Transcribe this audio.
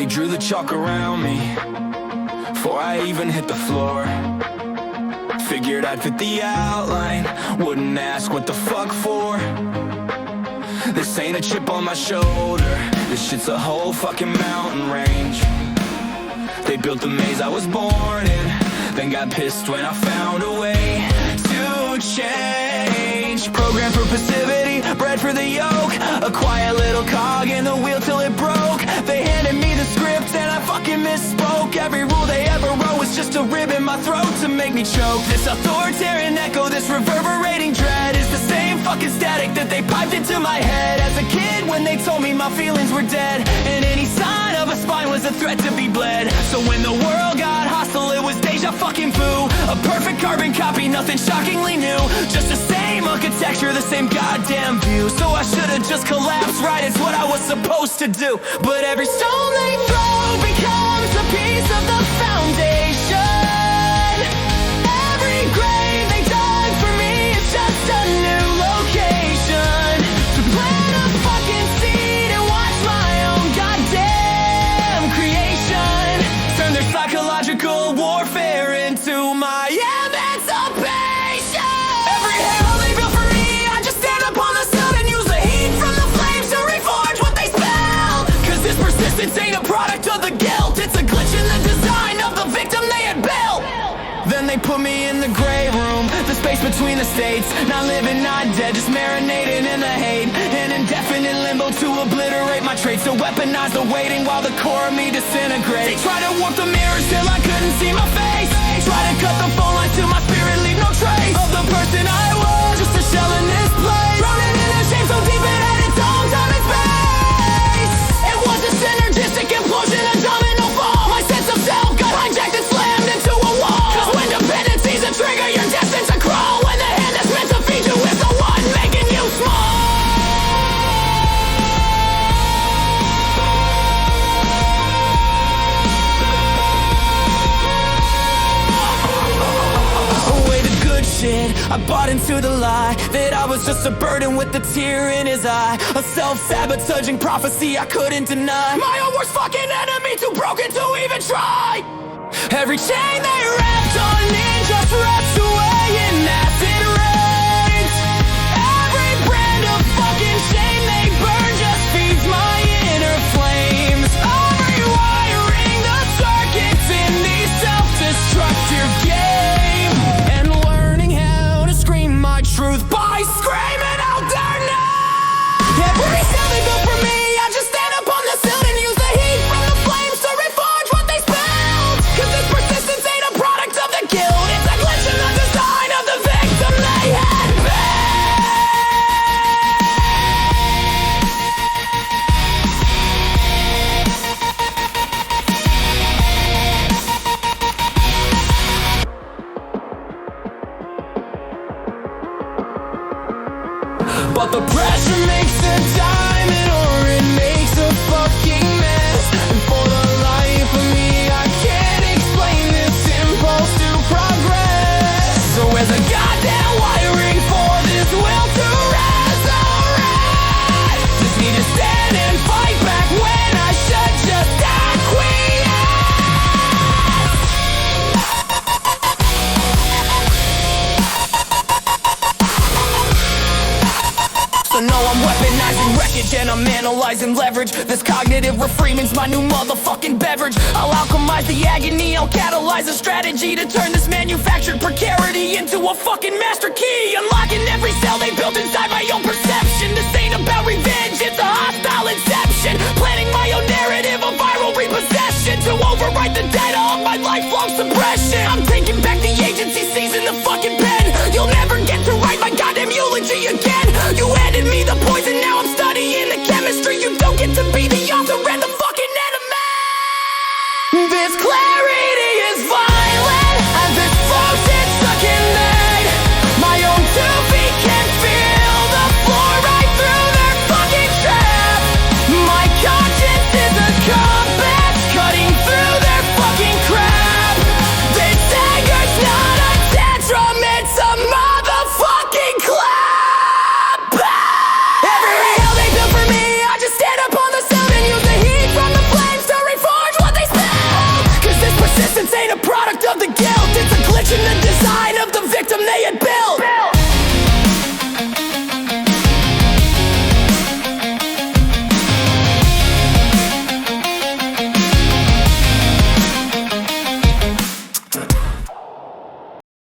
drew the chalk around me before I even hit the floor. Figured I'd fit the outline, wouldn't ask what the fuck for. This ain't a chip on my shoulder, this shit's a whole fucking mountain range. They built the maze I was born in, then got pissed when I found a way to change. Programmed for passivity, bred for the yoke, a quiet little cog in the wheel till it broke. They handed me the script and I fucking misspoke. Every rule they ever wrote was just a rib in my throat to make me choke. This authoritarian echo, this reverberating dread is the same fucking static that they piped into my head as a kid when they told me my feelings were dead, and any sign of a spine was a threat to be bled. So when the world got hostile, it was deja fucking vu. A perfect carbon copy, nothing shockingly new, just the same architecture, the same goddamn view. So I should've just collapsed, right, it's what I was supposed to do. But every stone they throw becomes a piece of the foundation. Every grave they dug for me is just a new location to plant a fucking seed and watch my own goddamn creation turn their psychological warfare into my emancipation. Every hell they built for me, I just stand up on the sill and use the heat from the flames to reforge what they spelled. Cause this persistence ain't a product of the guilt, it's a glitch in the design of the victim they had built. Then they put me in the gray room, the space between the states. Not living, not dead, just marinating in the hate. An indefinite limbo to obliterate my traits, to weaponize the waiting while the core of me disintegrates. They try to warp the mirrors till I couldn't see my face. Try to cut the phone lines till my spirit leave no trace of the person I was, just a shell in this place. Running in a shame so deep it had its own time and space. It was a synergistic implosion, a domino fall. My sense of self got hijacked and slammed into a wall. Cause when dependency's a trigger, you're destined to crawl. When the hand that's meant to feed you is the one making you small. Shit, I bought into the lie that I was just a burden with a tear in his eye. A self-sabotaging prophecy I couldn't deny. My own worst fucking enemy, too broken to even try. Every chain they wrapped on ninja threats away in acid rains. Every brand of fucking shame they burn just feeds my inner flames. I'm rewiring the circuits in these self-destructive games. My truth by screaming out their name. Every cell they built for me, I just stand up on the sill and use the heat from the flames to reforge what they spilled. Cause this persistence ain't a product of the guild, it's a glitch in the design of the victim they had but the pressure makes a diamond or it makes a fucking mess. And for the life of me, I can't explain this impulse to progress. So as a goddamn wiring for this will to resurrect, just need to stand and fight back when I should just acquiesce. So no, I'm weaponizing wreckage and I'm analyzing leverage. This cognitive reframement's my new motherfucking beverage. I'll alchemize the agony, I'll catalyze a strategy to turn this manufactured precarity into a fucking master key. Unlocking every cell they built inside my own perception. This ain't about revenge, it's a hostile inception.